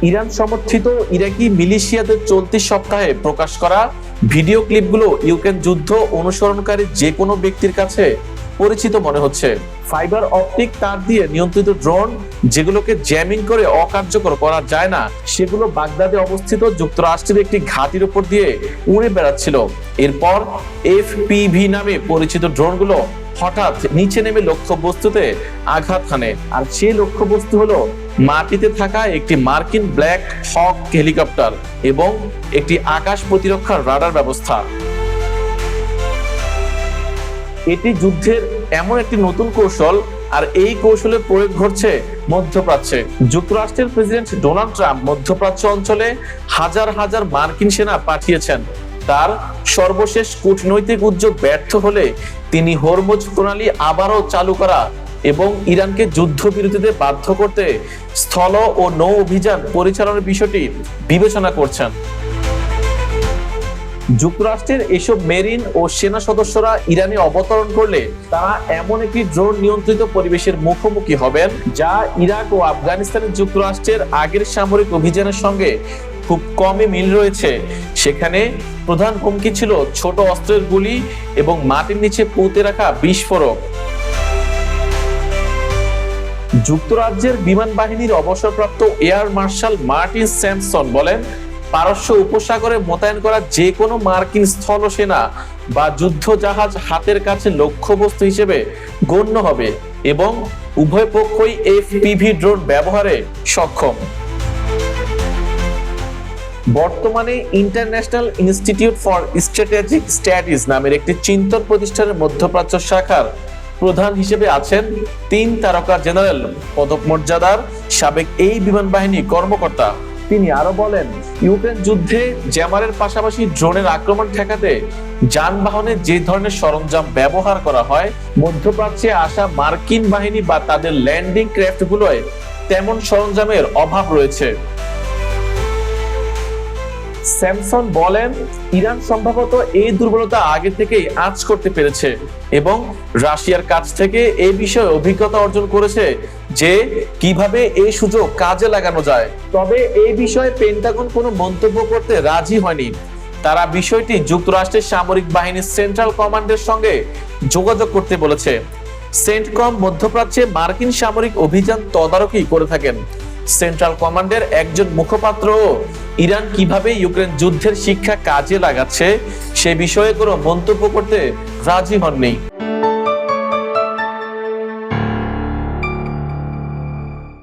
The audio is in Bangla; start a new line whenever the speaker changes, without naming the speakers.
ইরান সমর্থিত ইরাকি মিলিশিয়াদের চলতি সপ্তাহে প্রকাশ করা ভিডিও ক্লিপগুলো ইউক্রেন যুদ্ধ অনুসরণকারী যে কোনো ব্যক্তির কাছে পরিচিত মনে হচ্ছে। ফাইবার অপটিক তার দিয়ে নিয়ন্ত্রিত ড্রোন, যেগুলোকে জ্যামিং করে অকার্যকর করা যায় না, সেগুলো বাগদাদে অবস্থিত যুক্তরাষ্ট্রের একটি ঘাঁটির উপর দিয়ে উড়ে বেড়াচ্ছিল। এরপর এফপিভি নামে পরিচিত ড্রোনগুলো হঠাৎ নিচে নেমে লক্ষ্যবস্তুতে আঘাত হানে, আর সেই লক্ষ্যবস্তু হলো মাটিতে থাকা একটি মার্কিন ব্ল্যাক হক হেলিকপ্টার এবং একটি আকাশ প্রতিরক্ষার রাডার ব্যবস্থা। এটি যুদ্ধের এমন একটি নতুন কৌশল, আর এই কৌশলের প্রয়োগ ঘটছে মধ্যপ্রাচ্যে। যুক্তরাষ্ট্রের প্রেসিডেন্ট ডোনাল্ড ট্রাম্প মধ্যপ্রাচ্য অঞ্চলে হাজার হাজার মার্কিন সেনা পাঠিয়েছেন। তার সর্বশেষ কূটনৈতিক উদ্যোগ ব্যর্থ হলে তিনি হরমুজ প্রণালী আবারও চালু করা এবং ইরানকে যুদ্ধবিরতিতে বাধ্য করতে স্থল ও নৌ অভিযান পরিচালনার বিষয়টি বিবেচনা করছেন। যুক্তরাষ্ট্রের এসব মেরিন ও সেনা সদস্যরা ইরানে অবতরণ করলে তারা এমন একটি ড্রোন নিয়ন্ত্রিত পরিবেশের মুখোমুখি হবেন যা ইরাক ও আফগানিস্তানের যুক্তরাষ্ট্রের আগের সামরিক অভিযানের সঙ্গে খুব কমই মিল রয়েছে। সেখানে প্রধান হুমকি ছিল ছোট অস্ত্রের গুলি এবং মাটির নিচে পুঁতে রাখা বিস্ফোরক। যুক্তরাজ্যের বিমান বাহিনীর অবসরপ্রাপ্ত এয়ার মার্শাল মার্টিন স্যামসন বলেন, পারস্য উপসাগরে মোতায়েন করা যে কোনো মার্কিন স্থল সেনা বা যুদ্ধ জাহাজ হাতের কাছে লক্ষ্যবস্তু হিসেবে গণ্য হবে এবং উভয় পক্ষই এফপিভি ড্রোন ব্যবহারে সক্ষম। বর্তমানে international institute for strategic studies নামের একটি চিন্তন প্রতিষ্ঠানের মধ্যপ্রাচ্য শাখার প্রধান হিসেবে আছেন 3 তারকা জেনারেল পদমর্যাদার সাবেক এই বিমান বাহিনী কর্মকর্তা। তিনি আরো বলেন, ইউক্রেন যুদ্ধে জ্যামারের পাশাপাশি ড্রোনের আক্রমণ ঠেকাতে যানবাহনে যে ধরনের সরঞ্জাম ব্যবহার করা হয়, মধ্যপ্রাচ্যে আসা মার্কিন বাহিনী বা তাদের ল্যান্ডিং ক্রাফটগুলোয় তেমন সরঞ্জামের অভাব রয়েছে। স্যামসন বলেন, ইরান সম্ভবত এই দুর্বলতা আগে থেকেই আঁচ করতে পেরেছে এবং রাশিয়ার কাছ থেকে এই বিষয়ে অভিজ্ঞতা অর্জন করেছে যে কিভাবে এই সুযোগ কাজে লাগানো যায়। তবে এই বিষয়ে পেন্টাগন কোনো মন্তব্য করতে রাজি হয়নি। তারা বিষয়টি যুক্তরাষ্ট্রের সামরিক বাহিনীর সেন্ট্রাল কমান্ডের সঙ্গে যোগাযোগ করতে বলেছে। সেন্টকম মধ্যপ্রাচ্যে মার্কিন সামরিক অভিযান তদারকি করে থাকেন। সেন্ট্রাল কমান্ডের একজন মুখপাত্র ইরান কিভাবে ইউক্রেন যুদ্ধের শিক্ষা কাজে লাগাচ্ছে সে বিষয়ে কোনো মন্তব্য করতে রাজি হননি।